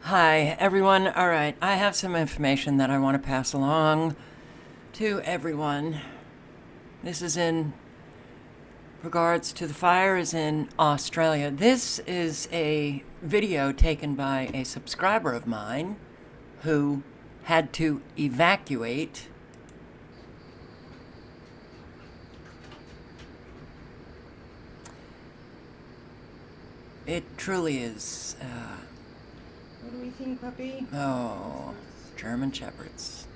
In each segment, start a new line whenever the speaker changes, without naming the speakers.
Hi, everyone. All right, I have some information that I want to pass along to everyone. This is in regards to the fires in Australia. This is a video taken by a subscriber of mine who had to evacuate. It truly is.
What do we think, puppy?
Oh, German Shepherds.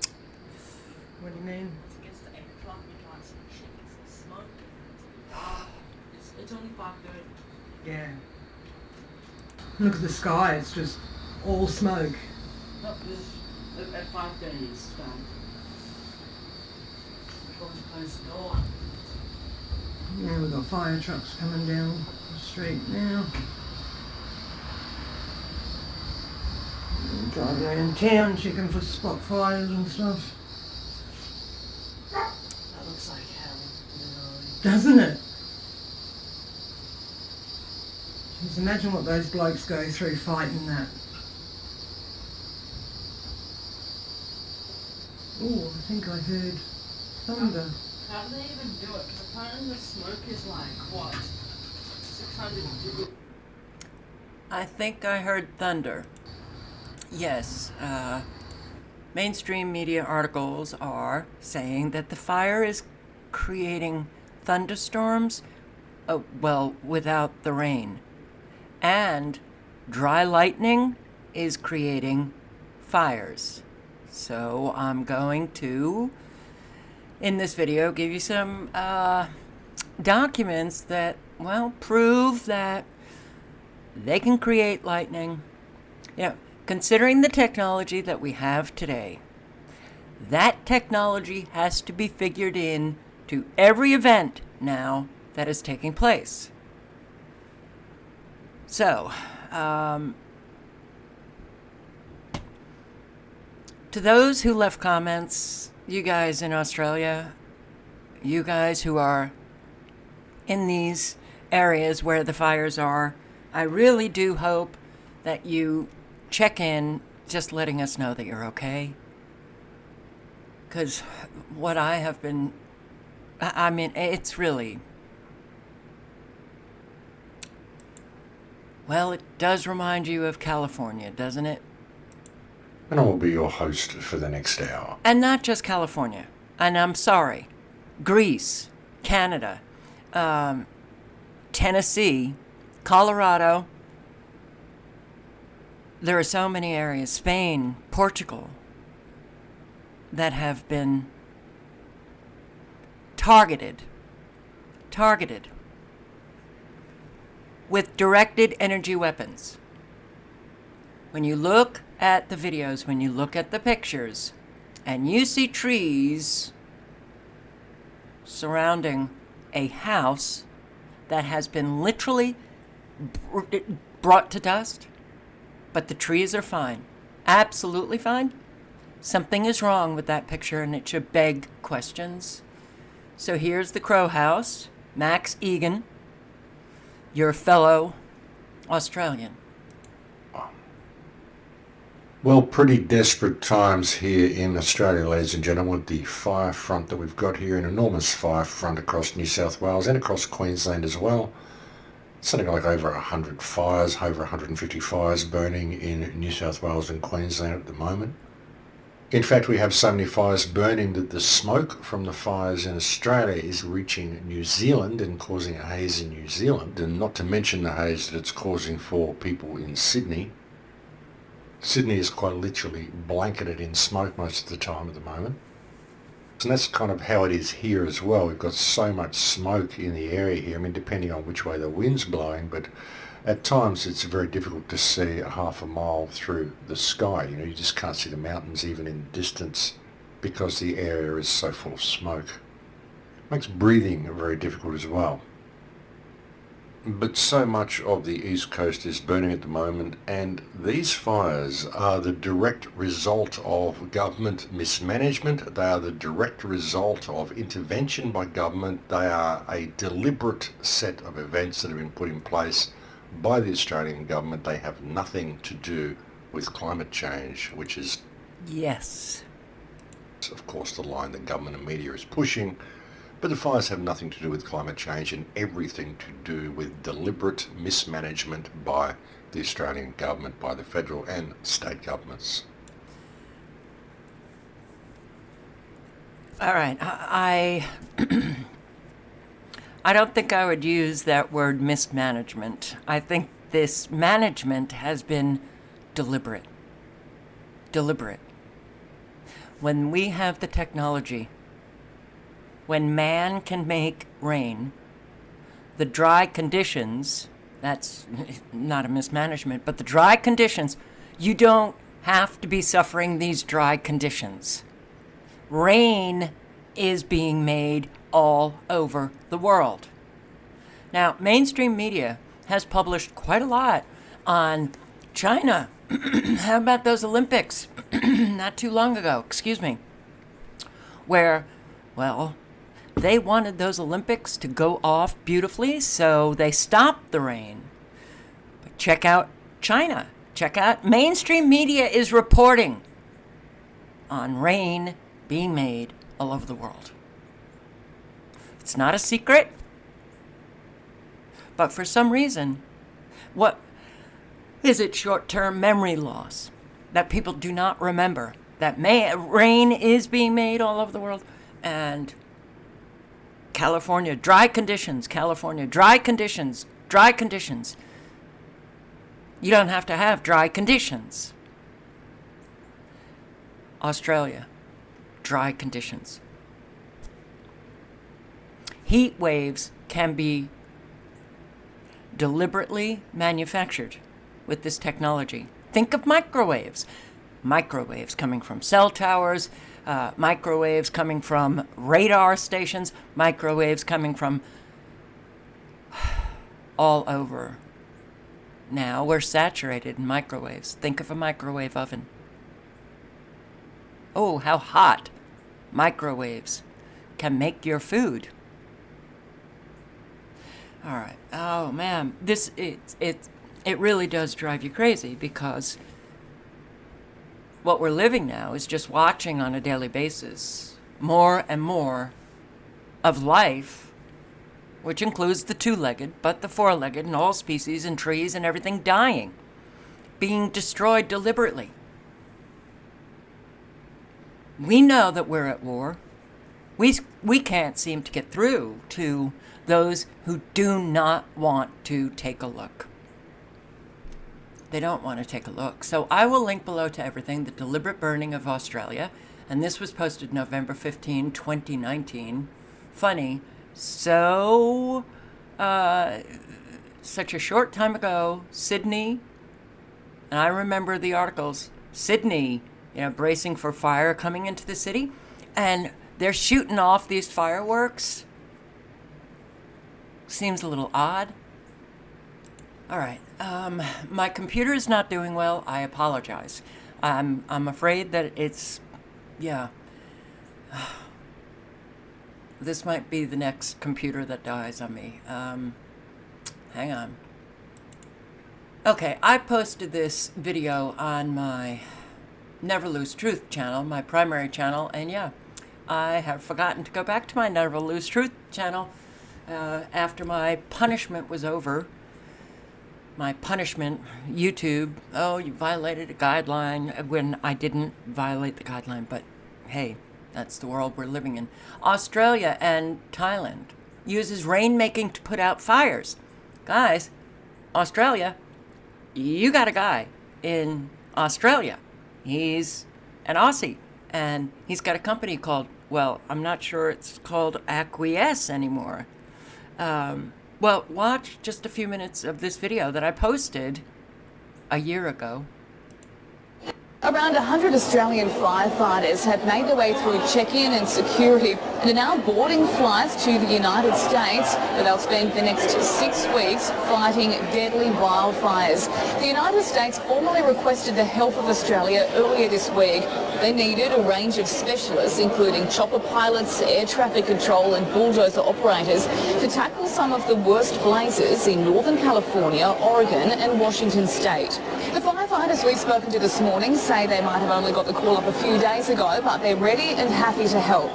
What do you mean?
It's against the 8 o'clock, we can't see shit. It's smoke. It's only 5:30.
Yeah. Look at the sky, it's just all smoke.
No, this at 5:30 it's done. We're going to close the door.
Yeah, we've got fire trucks coming down the street now. Driving around town checking for spot fires and stuff.
That looks like hell, literally.
Doesn't it? Just imagine what those blokes go through fighting that. Oh, I think I heard thunder.
How do they even do it? Because apparently the smoke is like, what? 600 degrees.
I think I heard thunder. Yes, mainstream media articles are saying that the fire is creating thunderstorms, well, without the rain. And dry lightning is creating fires. So I'm going to, in this video, give you some documents that, well, prove that they can create lightning. You know, considering the technology that we have today, that technology has to be figured in to every event now that is taking place. So, to those who left comments, you guys in Australia, you guys who are in these areas where the fires are, I really do hope that you check in, just letting us know that you're okay. Because what I have been, I mean, it's really, well, it does remind you of California, doesn't it?
And I will be your host for the next hour.
And not just California. And I'm sorry, Greece, Canada, Tennessee, Colorado. There are so many areas, Spain, Portugal, that have been targeted with directed energy weapons. When you look at the videos, when you look at the pictures, and you see trees surrounding a house that has been literally brought to dust, but the trees are fine, absolutely fine, something is wrong with that picture and it should beg questions. So here's the Crow House, Max Egan, your fellow Australian.
Well, pretty desperate times here in Australia, ladies and gentlemen, with the fire front that we've got here, an enormous fire front across New South Wales and across Queensland as well. Something like over 100 fires, over 150 fires burning in New South Wales and Queensland at the moment. In fact, we have so many fires burning that the smoke from the fires in Australia is reaching New Zealand and causing a haze in New Zealand, and not to mention the haze that it's causing for people in Sydney. Sydney is quite literally blanketed in smoke most of the time at the moment. And that's kind of how it is here as well. We've got so much smoke in the area here. I mean, depending on which way the wind's blowing, but at times it's very difficult to see a half a mile through the sky. You know, you just can't see the mountains even in the distance because the area is so full of smoke. It makes breathing very difficult as well. But so much of the east coast is burning at the moment, and these fires are the direct result of government mismanagement. They are the direct result of intervention by government. They are a deliberate set of events that have been put in place by the Australian government. They have nothing to do with climate change, which is,
Yes.
of course, the line the government and media is pushing. But the fires have nothing to do with climate change and everything to do with deliberate mismanagement by the Australian government, by the federal and state governments.
All right. I don't think I would use that word mismanagement. I think this management has been deliberate. Deliberate. When we have the technology, when man can make rain, the dry conditions, that's not a mismanagement, but the dry conditions, you don't have to be suffering these dry conditions. Rain is being made all over the world. Now, mainstream media has published quite a lot on China. How about those Olympics? Not too long ago, where, well, they wanted those Olympics to go off beautifully, so they stopped the rain. But check out China. Check out, mainstream media is reporting on rain being made all over the world. It's not a secret, but for some reason, what is it? Short-term memory loss, that people do not remember that rain is being made all over the world. And California, dry conditions. California, dry conditions. Dry conditions. You don't have to have dry conditions. Australia, dry conditions. Heat waves can be deliberately manufactured with this technology. Think of microwaves. Microwaves coming from cell towers, microwaves coming from radar stations, microwaves coming from all over. Now we're saturated in microwaves. Think of a microwave oven. Oh, how hot microwaves can make your food. All right. Oh man, it really does drive you crazy, because what we're living now is just watching on a daily basis more and more of life, which includes the two-legged, but the four-legged and all species and trees and everything dying, being destroyed deliberately. We know that we're at war. We can't seem to get through to those who do not want to take a look. They don't want to take a look. So I will link below to everything, the deliberate burning of Australia. And this was posted November 15, 2019. Funny. So, such a short time ago, Sydney, and I remember the articles, Sydney, bracing for fire coming into the city, and they're shooting off these fireworks. Seems a little odd. All right. My computer is not doing well. I apologize. I'm afraid that it's, yeah. This might be the next computer that dies on me. Hang on. Okay, I posted this video on my Never Lose Truth channel, my primary channel, and yeah, I have forgotten to go back to my Never Lose Truth channel after my punishment was over. My punishment, YouTube, oh, you violated a guideline, when I didn't violate the guideline, but hey, that's the world we're living in. Australia and Thailand uses rainmaking to put out fires. Guys, Australia, you got a guy in Australia. He's an Aussie, and he's got a company called, well, I'm not sure it's called Aquies anymore. Well, watch just a few minutes of this video that I posted a year ago.
Around 100 Australian firefighters have made their way through check-in and security and are now boarding flights to the United States, where they'll spend the next 6 weeks fighting deadly wildfires. The United States formally requested the help of Australia earlier this week. They needed a range of specialists, including chopper pilots, air traffic control and bulldozer operators, to tackle some of the worst blazes in Northern California, Oregon and Washington state. The firefighters we've spoken to this morning say they might have only got the call up a few days ago, but they're ready and happy to help.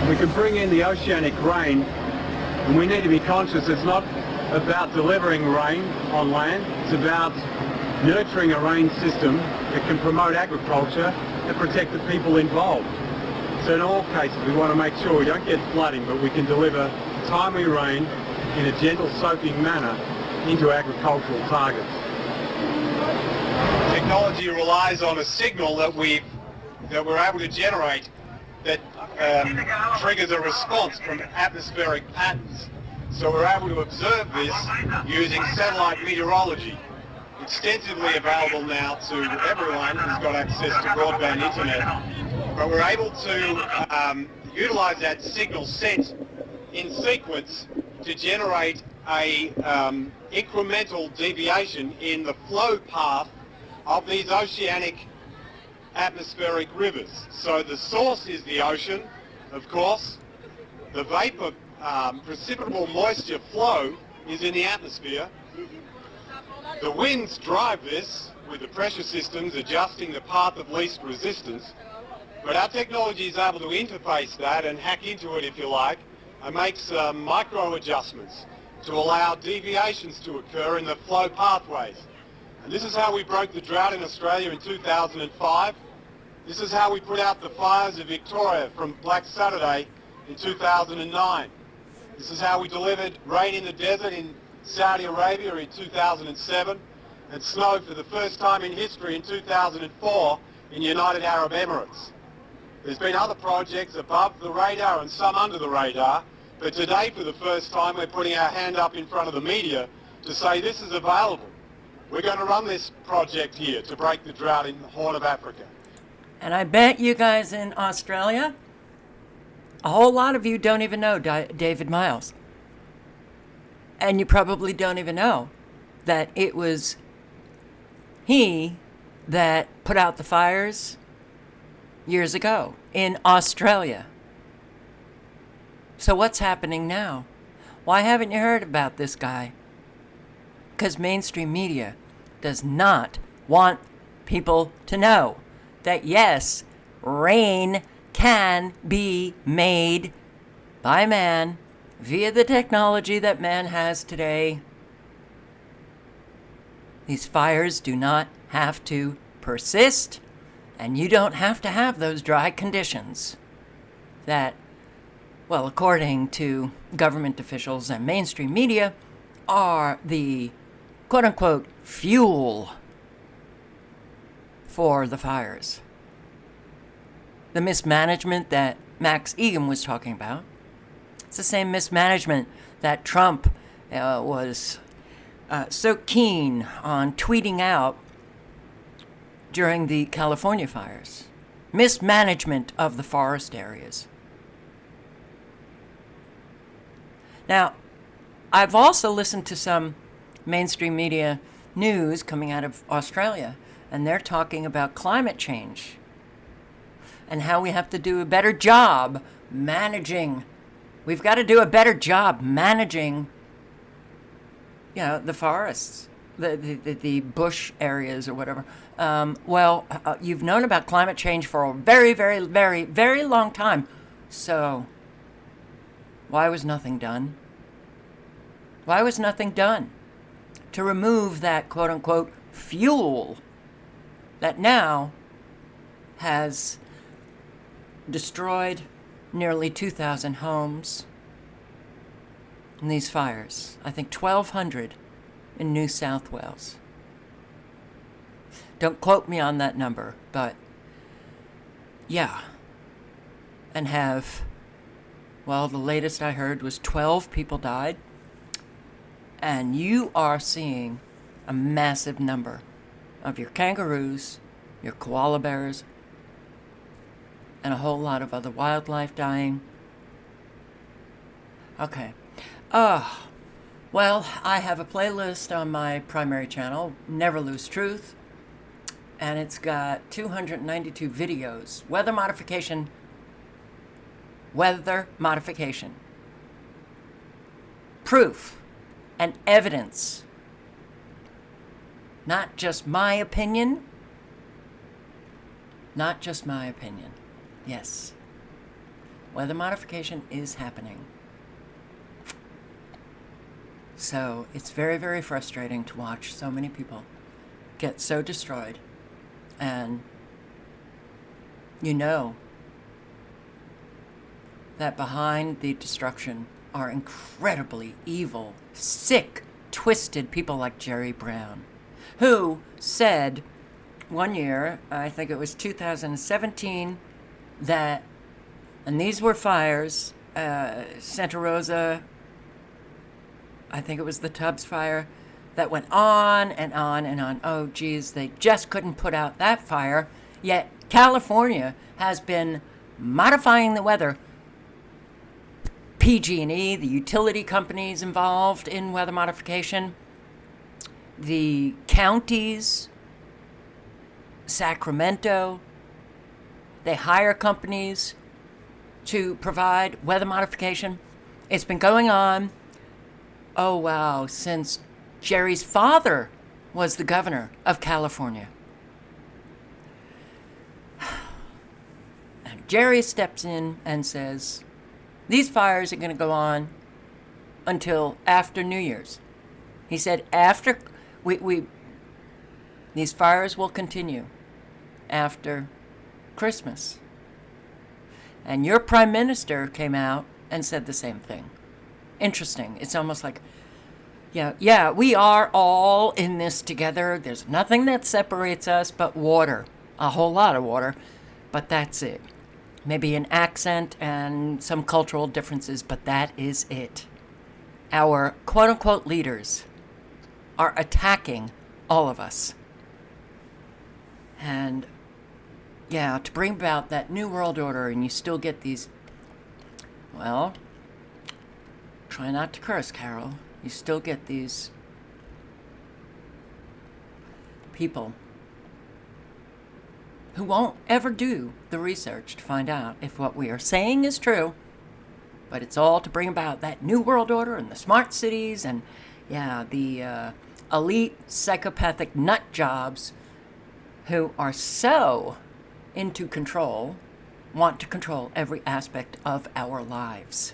We can bring in the oceanic rain, and we need to be conscious it's not about delivering rain on land, it's about nurturing a rain system that can promote agriculture and protect the people involved. So in all cases we want to make sure we don't get flooding, but we can deliver timely rain in a gentle soaking manner into agricultural targets. Technology relies on a signal that we're able to generate that triggers a response from atmospheric patterns. So we're able to observe this using satellite meteorology, extensively available now to everyone who's got access to broadband internet. But we're able to utilize that signal set in sequence to generate a incremental deviation in the flow path of these oceanic atmospheric rivers. So the source is the ocean, of course. The vapor, precipitable moisture flow is in the atmosphere. The winds drive this with the pressure systems adjusting the path of least resistance. But our technology is able to interface that and hack into it, if you like, and make some micro adjustments to allow deviations to occur in the flow pathways. And this is how we broke the drought in Australia in 2005. This is how we put out the fires of Victoria from Black Saturday in 2009. This is how we delivered rain in the desert in Saudi Arabia in 2007 and snow for the first time in history in 2004 in the United Arab Emirates. There's been other projects above the radar and some under the radar, but today for the first time we're putting our hand up in front of the media to say this is available. We're going to run this project here to break the drought in the Horn of Africa.
And I bet you guys in Australia, a whole lot of you don't even know David Miles. And you probably don't even know that it was he that put out the fires years ago in Australia. So what's happening now? Why haven't you heard about this guy? Because mainstream media does not want people to know that yes, rain can be made by man via the technology that man has today. These fires do not have to persist, and you don't have to have those dry conditions that, well, according to government officials and mainstream media, are the quote-unquote fuel for the fires. The mismanagement that Max Egan was talking about, it's the same mismanagement that Trump was so keen on tweeting out during the California fires. Mismanagement of the forest areas. Now, I've also listened to some mainstream media news coming out of Australia, and they're talking about climate change and how we have to do a better job managing. We've got to do a better job managing, you know, the forests, the bush areas or whatever. You've known about climate change for a very, very, very, very long time. So why was nothing done? Why was nothing done to remove that quote-unquote fuel that now has destroyed nearly 2,000 homes in these fires? I think 1,200 in New South Wales. Don't quote me on that number, but yeah. And have, well, the latest I heard was 12 people died. And you are seeing a massive number of your kangaroos, your koala bears, and a whole lot of other wildlife dying. Okay. Well, I have a playlist on my primary channel, Never Lose Truth, and it's got 292 videos. Weather modification. proof and evidence. Not just my opinion. Not just my opinion. Yes. Weather modification is happening. So it's very, very frustrating to watch so many people get so destroyed. And you know that behind the destruction are incredibly evil, sick, twisted people like Jerry Brown, who said one year, I think it was 2017, that, and these were fires, Santa Rosa, I think it was the Tubbs fire, that went on and on and on. Oh, geez, they just couldn't put out that fire. Yet California has been modifying the weather. PG&E, the utility companies involved in weather modification, the counties, Sacramento, they hire companies to provide weather modification. It's been going on, oh wow, since Jerry's father was the governor of California. And Jerry steps in and says, these fires are going to go on until after New Year's. He said after, these fires will continue after Christmas. And your prime minister came out and said the same thing. Interesting. It's almost like, yeah, we are all in this together. There's nothing that separates us but water. A whole lot of water. But that's it. Maybe an accent and some cultural differences, but that is it. Our quote-unquote leaders are attacking all of us. And yeah, to bring about that new world order, and you still get these, well, try not to curse, Carol. You still get these people who won't ever do the research to find out if what we are saying is true, but it's all to bring about that new world order and the smart cities and, yeah, the elite psychopathic nut jobs who are so into control, want to control every aspect of our lives.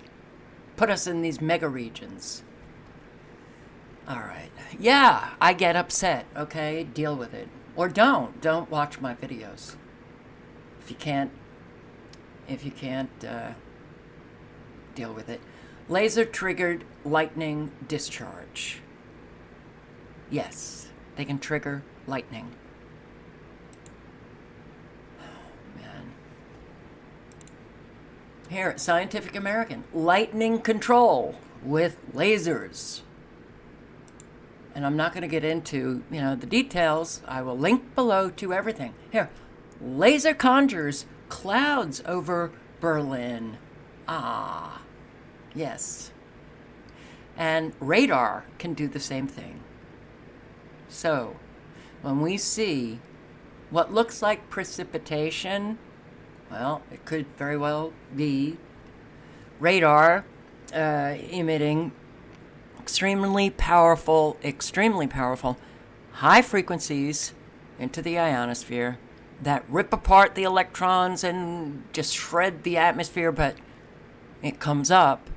Put us in these mega regions. All right. Yeah, I get upset, okay? Deal with it. Or don't. Don't watch my videos. If you can't deal with it. Laser-triggered lightning discharge. Yes, they can trigger lightning. Oh, man. Here at Scientific American, lightning control with lasers. And I'm not going to get into, the details. I will link below to everything. Here, laser conjures clouds over Berlin. Ah, yes. And radar can do the same thing. So, when we see what looks like precipitation, well, it could very well be radar emitting extremely powerful, high frequencies into the ionosphere that rip apart the electrons and just shred the atmosphere, but it comes up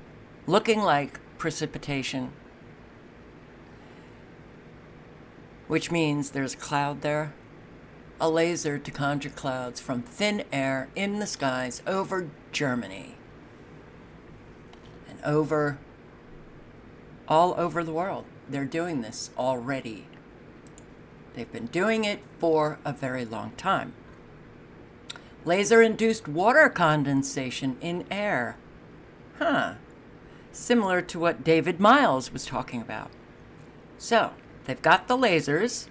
looking like precipitation, which means there's a cloud there, a laser to conjure clouds from thin air in the skies over Germany and all over the world. They're doing this already. They've been doing it for a very long time. Laser-induced water condensation in air. Similar to what David Miles was talking about. So, they've got the lasers,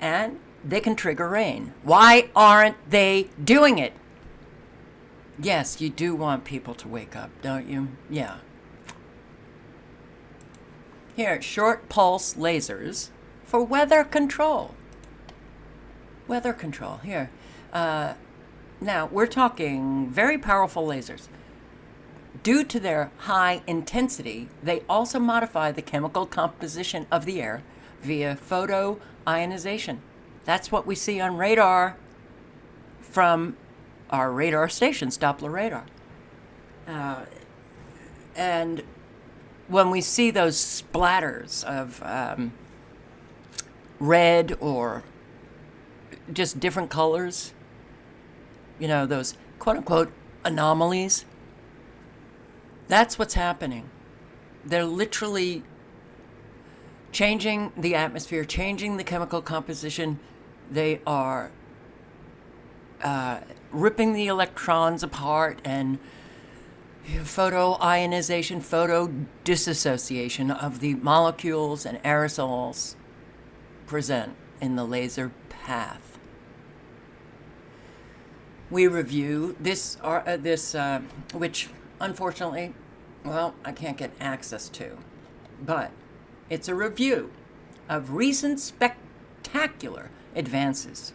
and they can trigger rain. Why aren't they doing it? Yes, you do want people to wake up, don't you? Yeah. Here, short pulse lasers for weather control. Weather control, here. Now, we're talking very powerful lasers. due to their high intensity, they also modify the chemical composition of the air via photoionization. That's what we see on radar from our radar stations, Doppler radar. And when we see those splatters of red or just different colors, you know, those quote-unquote anomalies, that's what's happening. They're literally changing the atmosphere, changing the chemical composition. They are ripping the electrons apart and photoionization, photo dissociation of the molecules and aerosols present in the laser path. We review this, which unfortunately, well, I can't get access to, but it's a review of recent spectacular advances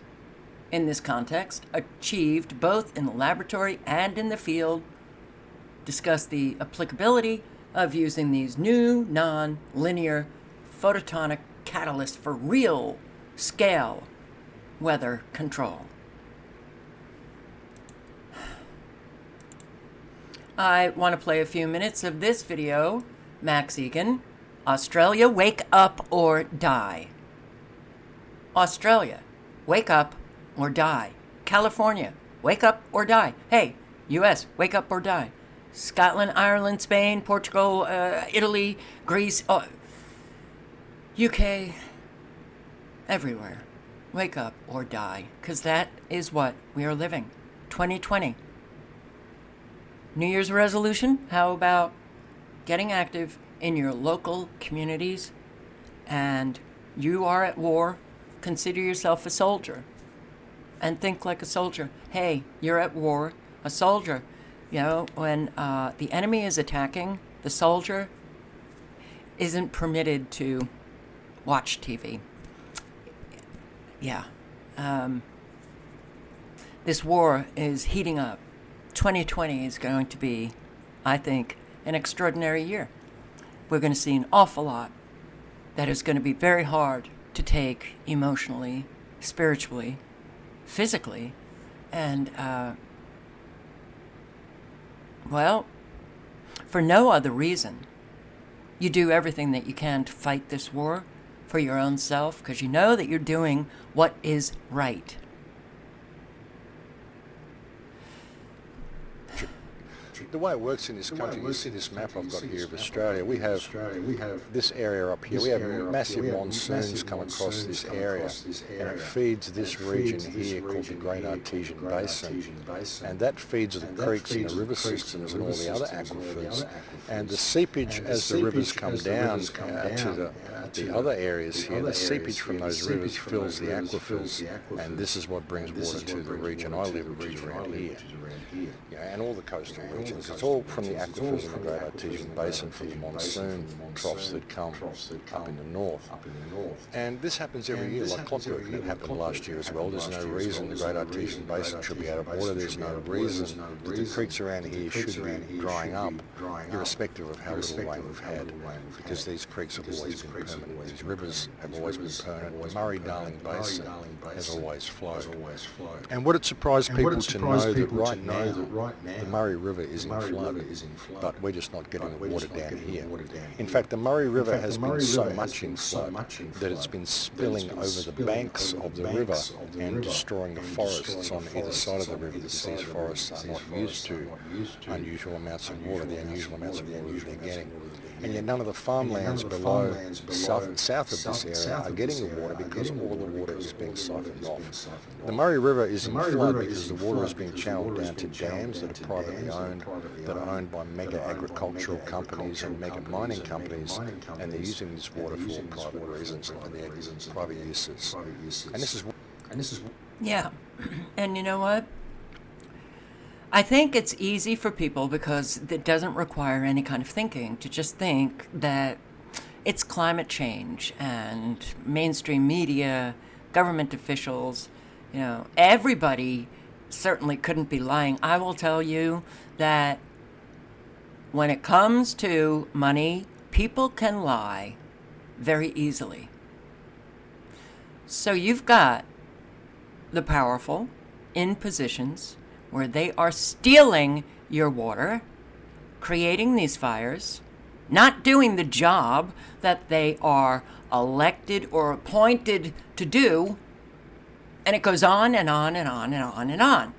in this context, achieved both in the laboratory and in the field, discuss the applicability of using these new non-linear photonic catalysts for real scale weather control. I want to play a few minutes of this video. Max Egan, Australia, wake up or die. Australia, wake up or die. California, wake up or die. Hey, US, wake up or die. Scotland, Ireland, Spain, Portugal, Italy, Greece, UK, everywhere. Wake up or die, because that is what we are living. 2020. New Year's resolution, how about getting active in your local communities? And you are at war, consider yourself a soldier and think like a soldier. Hey, you're at war, a soldier. You know, when the enemy is attacking, the soldier isn't permitted to watch TV. Yeah. This war is heating up. 2020 is going to be, I think, an extraordinary year. We're going to see an awful lot that is going to be very hard to take emotionally, spiritually, physically, and, well, for no other reason. You do everything that you can to fight this war for your own self, because you know that you're doing what is right.
The way it works in this country, you see this map I've got here of Australia, we have this area up here, we have massive monsoons come across this area, and it feeds this region here called the Great Artesian Basin, and that feeds the creeks and the river systems and all the other aquifers, and the seepage as the rivers come down to the other areas here, the seepage from those rivers fills the aquifers, and this is what brings water to the region I live, which is around here. Yeah, and all the coastal regions. It's all from the aquifers in the Great Artesian Basin, from the monsoon troughs that come up in the north. And this happens every year like clockwork, and it happened last year as well. There's no reason the Great Artesian Basin should be out of water. There's no reason that the creeks around here should be drying up, irrespective of how little rain we've had, because these creeks have always been permanent. These rivers have always been permanent. The Murray-Darling Basin has always flowed. And would it surprise people to know that right now the Murray River is in flood, but we're just not getting the water down here. In fact, the Murray River has been so much in flood that it's been spilling over the banks of the river and destroying the forests on either side of the river, because these forests are not used to unusual amounts of water, the unusual amounts of water that they're getting. And yet none of the farmlands below, south of this area are getting the water, because all the water is being siphoned off. The Murray River is in flood because the water is being channeled down to dams that are privately owned, that are owned by mega agricultural companies and mega mining companies, and they're using this water for private reasons and for their private uses. And this is
yeah, and you know what? I think it's easy for people, because it doesn't require any kind of thinking, to just think that it's climate change and mainstream media, government officials, you know, everybody certainly couldn't be lying. I will tell you that when it comes to money, people can lie very easily. So you've got the powerful in positions where they are stealing your water, creating these fires, not doing the job that they are elected or appointed to do, and it goes on and on and on and on and on.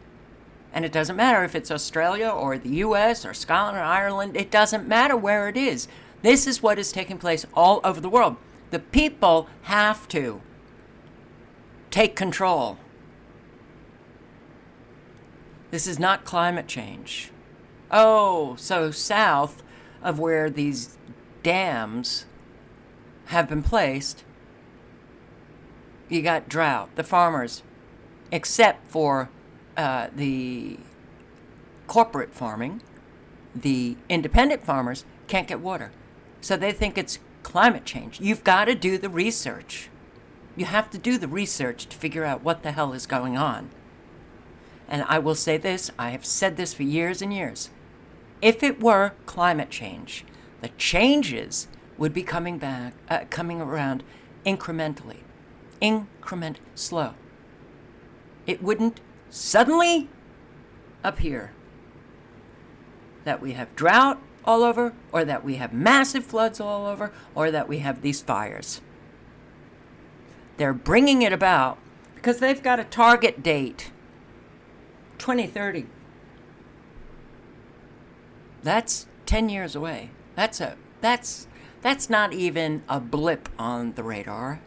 And it doesn't matter if it's Australia or the US or Scotland or Ireland, it doesn't matter where it is. This is what is taking place all over the world. The people have to take control. This is not climate change. Oh, so south of where these dams have been placed, you got drought. The farmers, except for the corporate farming, the independent farmers can't get water. So they think it's climate change. You've got to do the research. You have to do the research to figure out what the hell is going on. And I will say this, I have said this for years and years. If it were climate change, the changes would be coming around incrementally. Slow. It wouldn't suddenly appear that we have drought all over, or that we have massive floods all over, or that we have these fires. They're bringing it about because they've got a target date, 2030. That's 10 years away. That's not even a blip on the radar.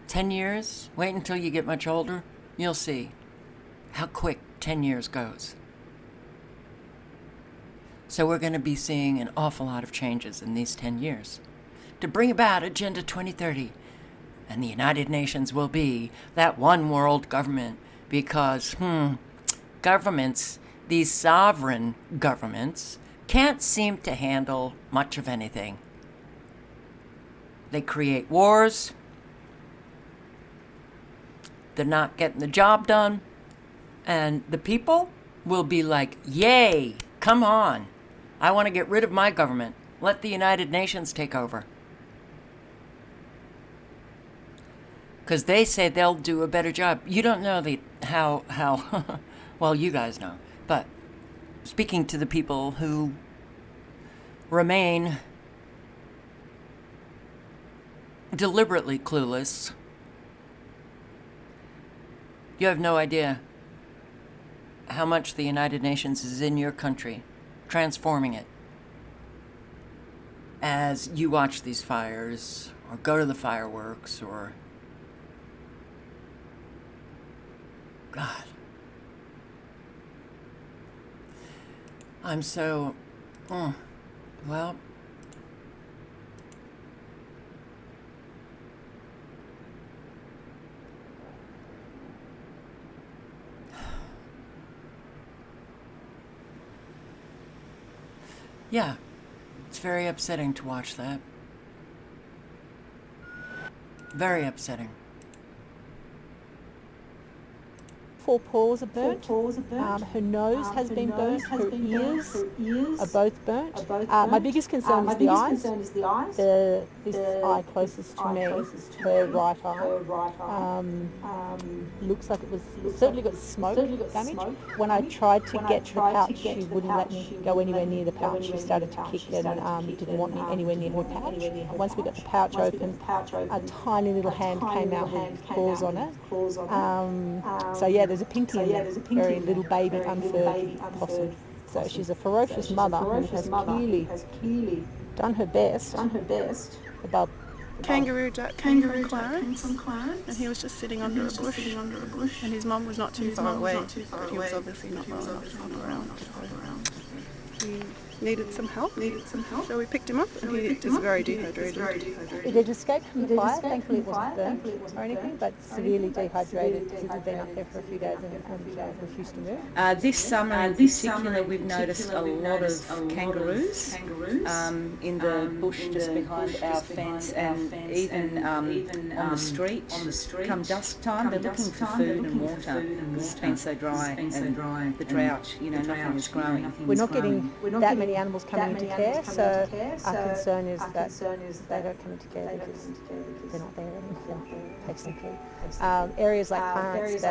10 years? Wait until you get much older. You'll see how quick 10 years goes. So we're going to be seeing an awful lot of changes in these 10 years to bring about Agenda 2030. And the United Nations will be that one world government because, governments, these sovereign governments, can't seem to handle much of anything. They create wars. They're not getting the job done. And the people will be like, yay, come on. I want to get rid of my government. Let the United Nations take over. Because they say they'll do a better job. You don't know how well, you guys know. But speaking to the people who remain deliberately clueless, you have no idea how much the United Nations is in your country, transforming it. As you watch these fires, or go to the fireworks, or... God. I'm so... well... yeah, it's very upsetting to watch that. Very upsetting.
4 paws are burnt. Her nose has been burnt. Her ears are both burnt. My biggest concern is the eyes. This eye closest to me, her right eye, looks like it was certainly got smoke damage. When I tried to get the pouch, she wouldn't let me go anywhere near the pouch. She started to kick and didn't want me anywhere near her pouch. Once we got the pouch open, a tiny little hand came out with claws on it. So yeah, there's a pinky in there, very little baby unfurred possum. So she's a ferocious mother who has clearly done her best about
Kangaroo Jack came from Clarence, and he was just sitting under a bush, and his mum was not too far away, but he was obviously not well enough to hop around. He needed some help. So we picked him up, and he is very dehydrated.
It had escaped from the fire. Thankfully, it wasn't burnt or anything, but severely dehydrated because it had been up there for a few days and refused to move.
This summer in particular, we've noticed a lot of kangaroos in the bush just behind our fence, and even on the street. Come dusk time, they're looking for food and water because it's been so dry, and the drought, nothing is growing.
We're not getting that many animals coming into care, so our concern is that they don't come into care because they're not there anymore, basically. Areas like Clarence,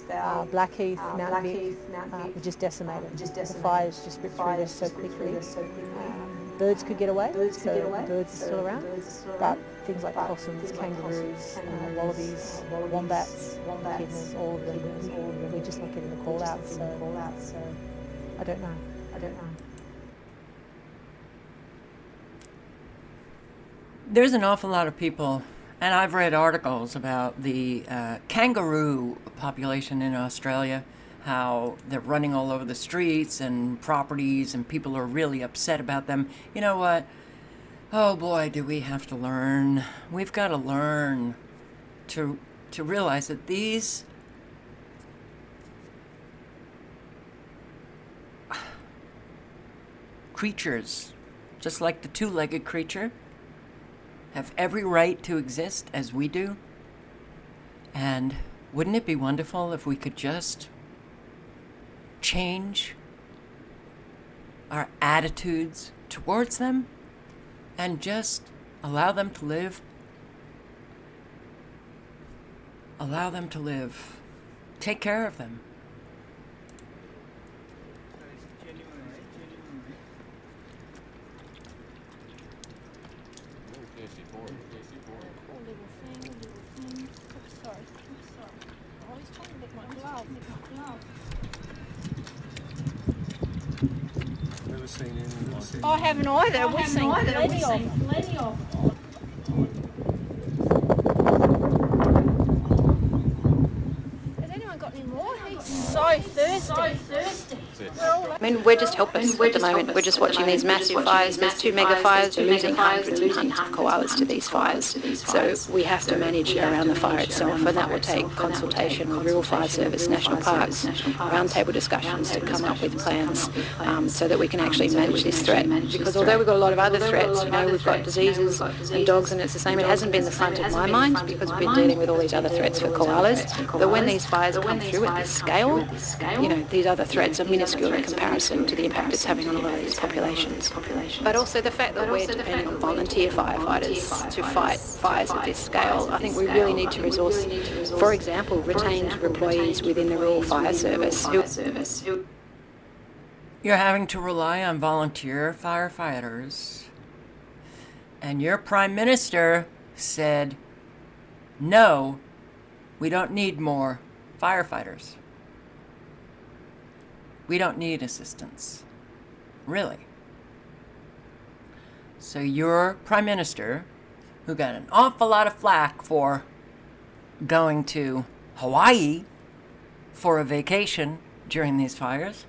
Bell, Blackheath, Mount Vic were just decimated. The fires just ripped through there so quickly. Birds could get away, so birds are still around, but things like possums, kangaroos, wallabies, wombats, echidnas, all of them, we're just not getting the call out, so I don't know.
There's an awful lot of people, and I've read articles about the kangaroo population in Australia, how they're running all over the streets and properties, and people are really upset about them. You know what? Oh boy, do we have to learn. We've got to learn to realize that these creatures, just like the two-legged creature, have every right to exist as we do. And wouldn't it be wonderful if we could just change our attitudes towards them and just allow them to live? Allow them to live. Take care of them.
I haven't either. We've seen plenty of. Has anyone got any more? He's so thirsty.
I mean, we're just helpless at the moment. We're just watching these massive fires. There's 2 mega fires. We're losing hundreds and hundreds of koalas to these fires. So we have to manage around the fire itself, and that will take consultation with Rural Fire Service, National Parks, roundtable discussions to come up with plans so that we can actually manage this threat. Because although we've got a lot of other threats, we've got diseases and dogs, and it's the same. It hasn't been the front of my mind because we've been dealing with all these other threats for koalas. But when these fires come through at this scale, these other threats are minuscule in comparison to the impact it's having on a lot of these populations. But also the fact that we're depending on volunteer firefighters to fight fires at this scale. I think we really need to resource, for example, retained employees within the Rural Fire Service.
You're having to rely on volunteer firefighters. And your Prime Minister said, no, we don't need more firefighters. We don't need assistance. Really. So your Prime Minister, who got an awful lot of flack for going to Hawaii for a vacation during these fires,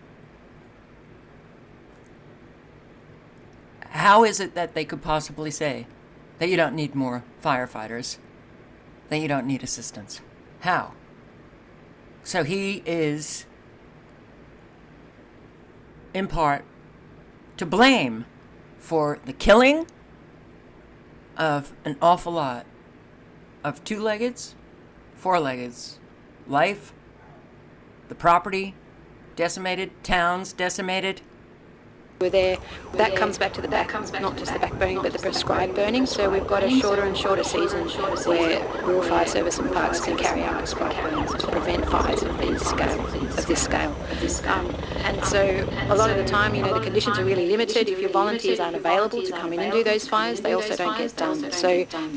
how is it that they could possibly say that you don't need more firefighters, that you don't need assistance? How? So he is, in part, to blame for the killing of an awful lot of two-leggeds, four-leggeds, life, the property decimated, towns decimated.
We're there, that comes back to the back, not just the back burning, but the prescribed burning. So we've got a shorter and shorter season where Rural Fire Service and Parks can carry out prescribed burns to prevent fires of this scale. And so a lot of the time, the conditions are really limited. If your volunteers aren't available to come in and do those fires, they also don't get done. So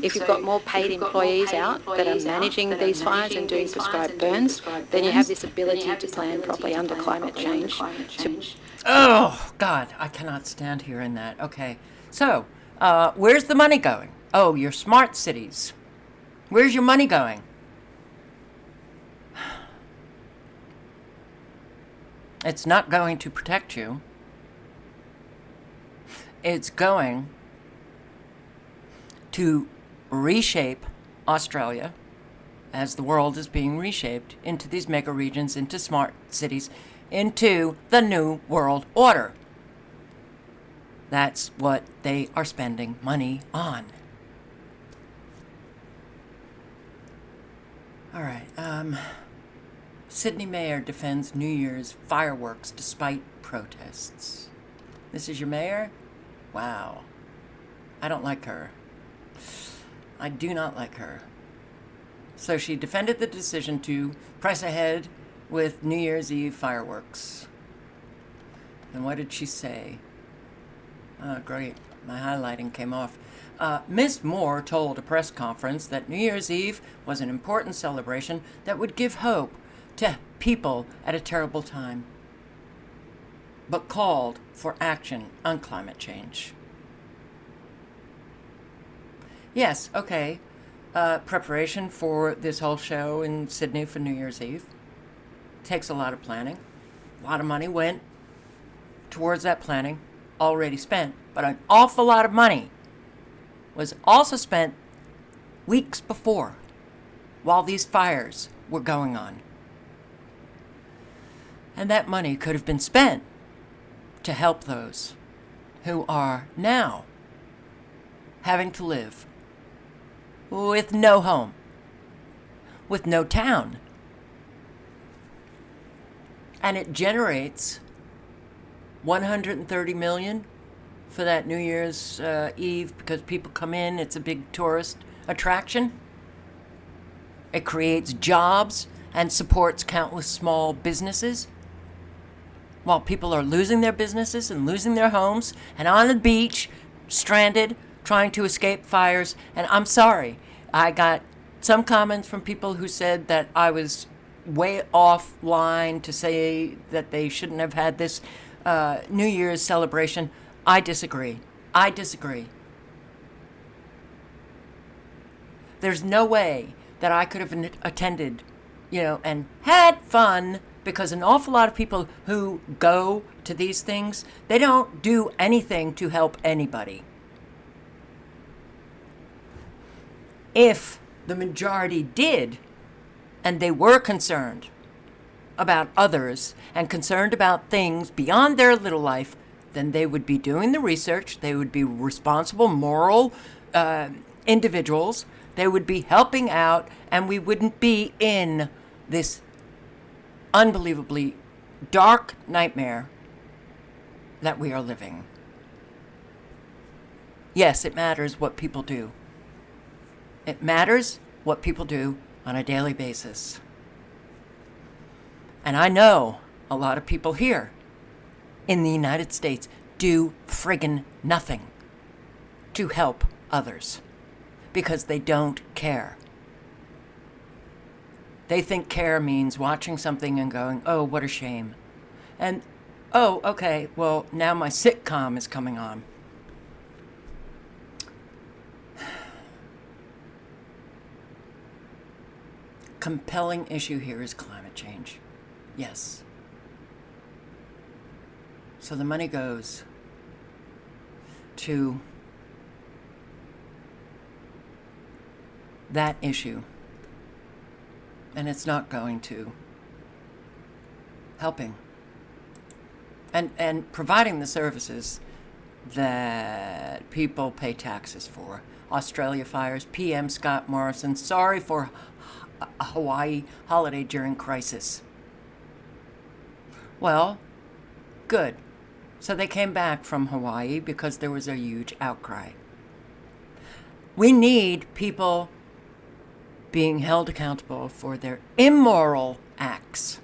if you've got more paid employees out that are managing these fires and doing prescribed burns, then you have this ability to plan properly under climate change.
Oh, God, I cannot stand hearing that. Okay, so where's the money going? Oh, your smart cities. Where's your money going? It's not going to protect you. it's going to reshape Australia as the world is being reshaped into these mega regions, into smart cities, into the new world order. That's what they are spending money on. All right. Sydney mayor defends New Year's fireworks despite protests. This is your mayor? Wow. I don't like her. I do not like her. So she defended the decision to press ahead with New Year's Eve fireworks. And what did she say? Oh, great. My highlighting came off. Ms. Moore told a press conference that New Year's Eve was an important celebration that would give hope to people at a terrible time, but called for action on climate change. Yes, okay. Preparation for this whole show in Sydney for New Year's Eve takes a lot of planning. A lot of money went towards that planning, already spent, but an awful lot of money was also spent weeks before, while these fires were going on. And that money could have been spent to help those who are now having to live with no home, with no town. And it generates $130 million for that New Year's Eve because people come in. It's a big tourist attraction. It creates jobs and supports countless small businesses while people are losing their businesses and losing their homes and on the beach, stranded, trying to escape fires. And I'm sorry, I got some comments from people who said that I was way offline to say that they shouldn't have had this New Year's celebration. I disagree. I disagree. There's no way that I could have attended, and had fun, because an awful lot of people who go to these things, they don't do anything to help anybody. If the majority did, and they were concerned about others and concerned about things beyond their little life, then they would be doing the research. They would be responsible, moral individuals. They would be helping out, and we wouldn't be in this unbelievably dark nightmare that we are living. Yes, it matters what people do. It matters what people do on a daily basis. And I know a lot of people here in the United States do friggin' nothing to help others because they don't care. They think care means watching something and going, oh, what a shame. And, oh, okay, well, now my sitcom is coming on. Compelling issue here is climate change. Yes. So the money goes to that issue, and it's not going to helping and providing the services that people pay taxes for. Australia fires, PM Scott Morrison, sorry for a Hawaii holiday during crisis. Well, good. So they came back from Hawaii because there was a huge outcry. We need people being held accountable for their immoral acts.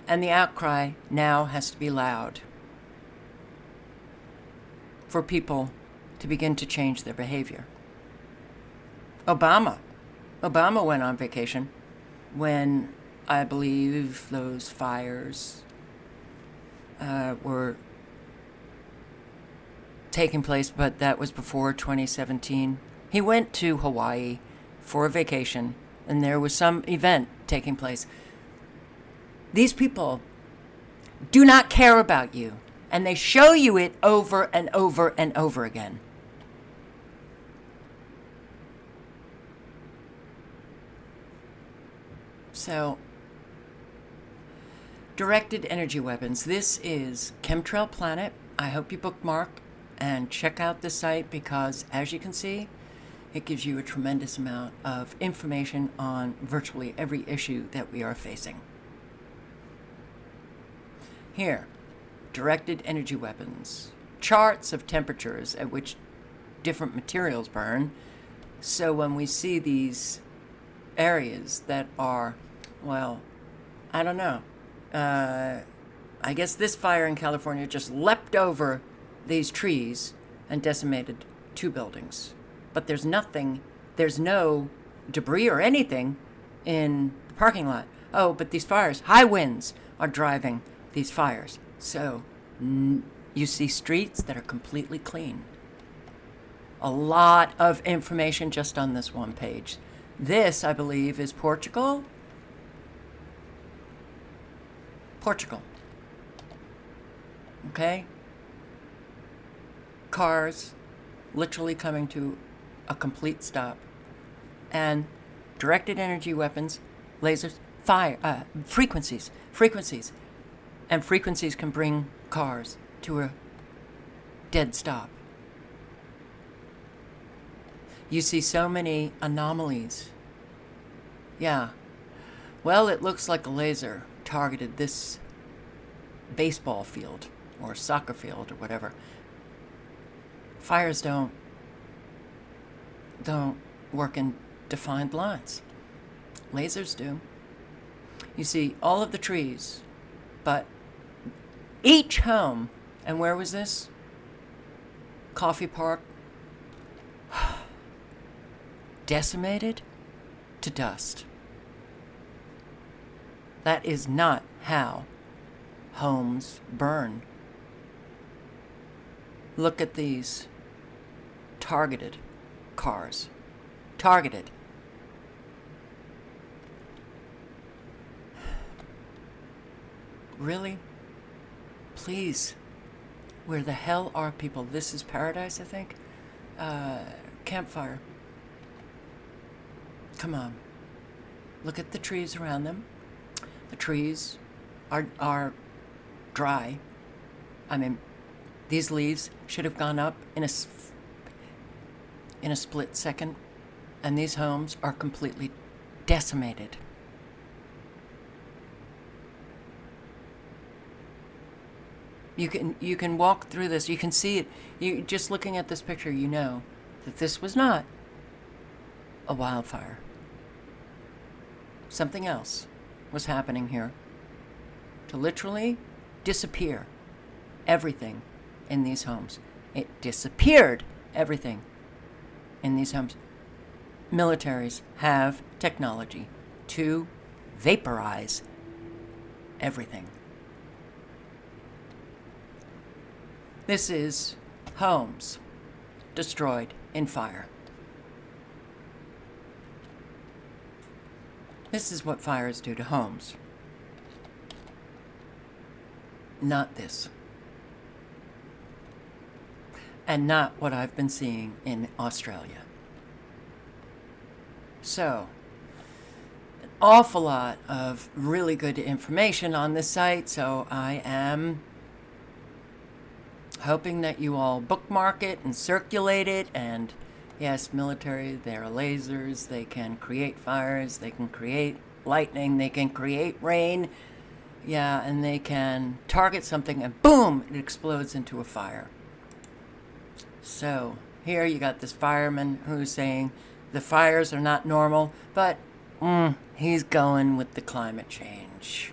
And the outcry now has to be loud for people to begin to change their behavior. Obama went on vacation when I believe those fires were taking place, but that was before 2017. He went to Hawaii for a vacation, and there was some event taking place. These people do not care about you, And they show you it over and over and over again. So, directed energy weapons. This is Chemtrail Planet. I hope you bookmark and check out the site because, as you can see, it gives you a tremendous amount of information on virtually every issue that we are facing. Here, directed energy weapons. Charts of temperatures at which different materials burn. So when we see these areas that are, well, I don't know. I guess this fire in California just leapt over these trees and decimated 2 buildings. But there's no debris or anything in the parking lot. Oh, but these fires, high winds are driving these fires. So you see streets that are completely clean. A lot of information just on this one page. This, I believe, is Portugal. Portugal. Okay? Cars literally coming to a complete stop. And directed energy weapons, lasers, fire, frequencies. And frequencies can bring cars to a dead stop. You see so many anomalies. Yeah. Well, it looks like a laser targeted this baseball field or soccer field or whatever. Fires don't work in defined lines. Lasers do. You see all of the trees, but each home, and where was this? Coffee Park. Decimated to dust. That is not how homes burn. Look at these targeted cars. Targeted. Really? Please. Where the hell are people? This is paradise, I think. Campfire. Come on. Look at the trees around them. The trees are dry. I mean, these leaves should have gone up in a split second, and these homes are completely decimated. You can walk through this. You can see it. You just looking at this picture, you know that this was not a wildfire. Something else was happening here to literally disappear everything in these homes. It disappeared everything in these homes. Militaries have technology to vaporize everything. This is homes destroyed in fire. This is what fires do to homes. Not this. And not what I've been seeing in Australia. So, an awful lot of really good information on this site, so I am hoping that you all bookmark it and circulate it. And yes, military, they're lasers, they can create fires, they can create lightning, they can create rain. Yeah, and they can target something and boom, it explodes into a fire. So here you got this fireman who's saying the fires are not normal, but he's going with the climate change.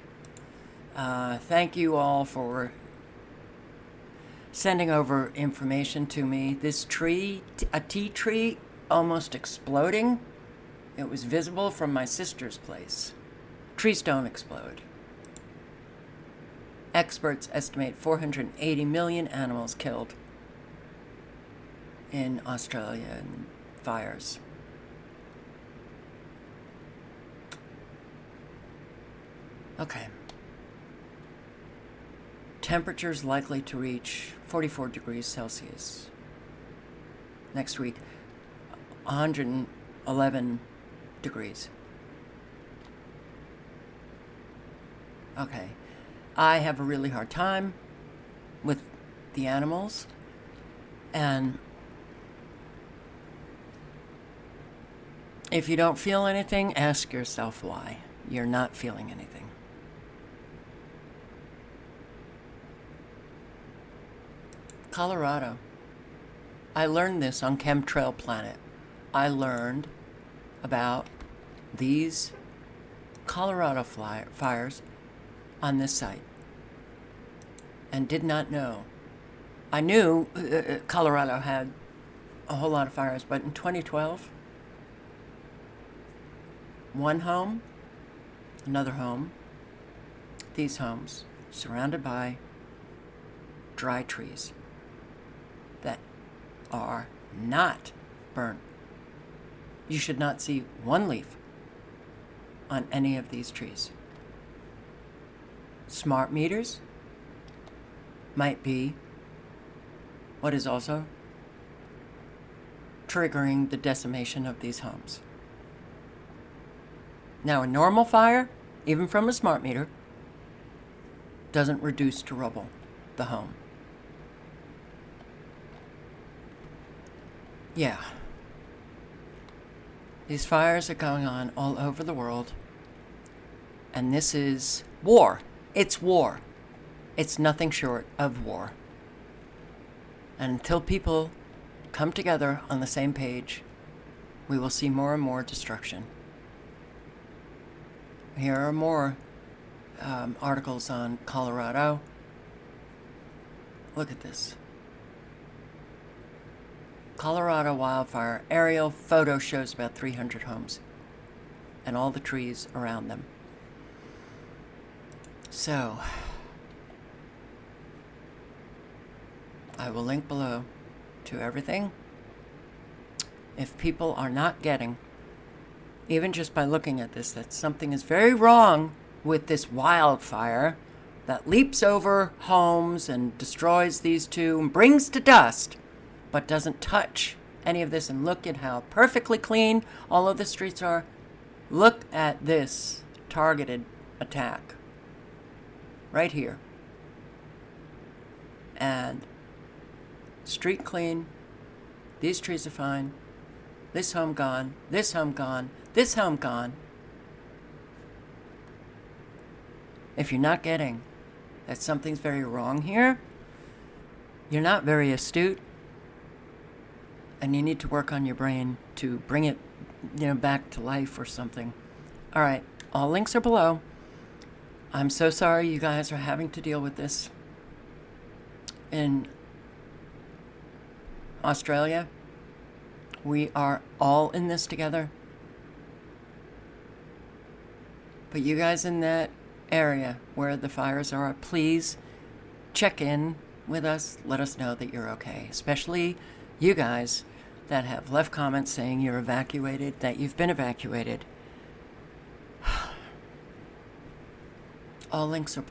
Thank you all for sending over information to me. This tree, a tea tree, almost exploding. It was visible from my sister's place. Trees don't explode. Experts estimate 480 million animals killed in Australia in fires. Okay. temperatures likely to reach 44 degrees Celsius. Next week, 111 degrees. Okay. I have a really hard time with the animals, and if you don't feel anything, ask yourself why you're not feeling anything. Colorado. I learned this on Chemtrail Planet. I learned about these Colorado fires on this site and did not know. I knew Colorado had a whole lot of fires, but in 2012, one home, another home, these homes surrounded by dry trees that are not burnt. You should not see one leaf on any of these trees. Smart meters might be what is also triggering the decimation of these homes. Now, a normal fire, even from a smart meter, doesn't reduce to rubble the home. Yeah. These fires are going on all over the world, and this is war. It's war. It's nothing short of war. And until people come together on the same page, we will see more and more destruction. Here are more articles on Colorado. Look at this. Colorado wildfire aerial photo shows about 300 homes and all the trees around them. So, I will link below to everything. If people are not getting, even just by looking at this, that something is very wrong with this wildfire that leaps over homes and destroys these two and brings to dust, but doesn't touch any of this. And look at how perfectly clean all of the streets are. Look at this targeted attack right here. And street clean. These trees are fine. This home gone. This home gone. This home gone. If you're not getting that something's very wrong here, you're not very astute, and you need to work on your brain to bring it, back to life or something. All right, all links are below. I'm so sorry you guys are having to deal with this. In Australia, we are all in this together. But you guys in that area where the fires are, please check in with us. Let us know that you're okay, especially you guys that have left comments saying you're evacuated, that you've been evacuated. All links are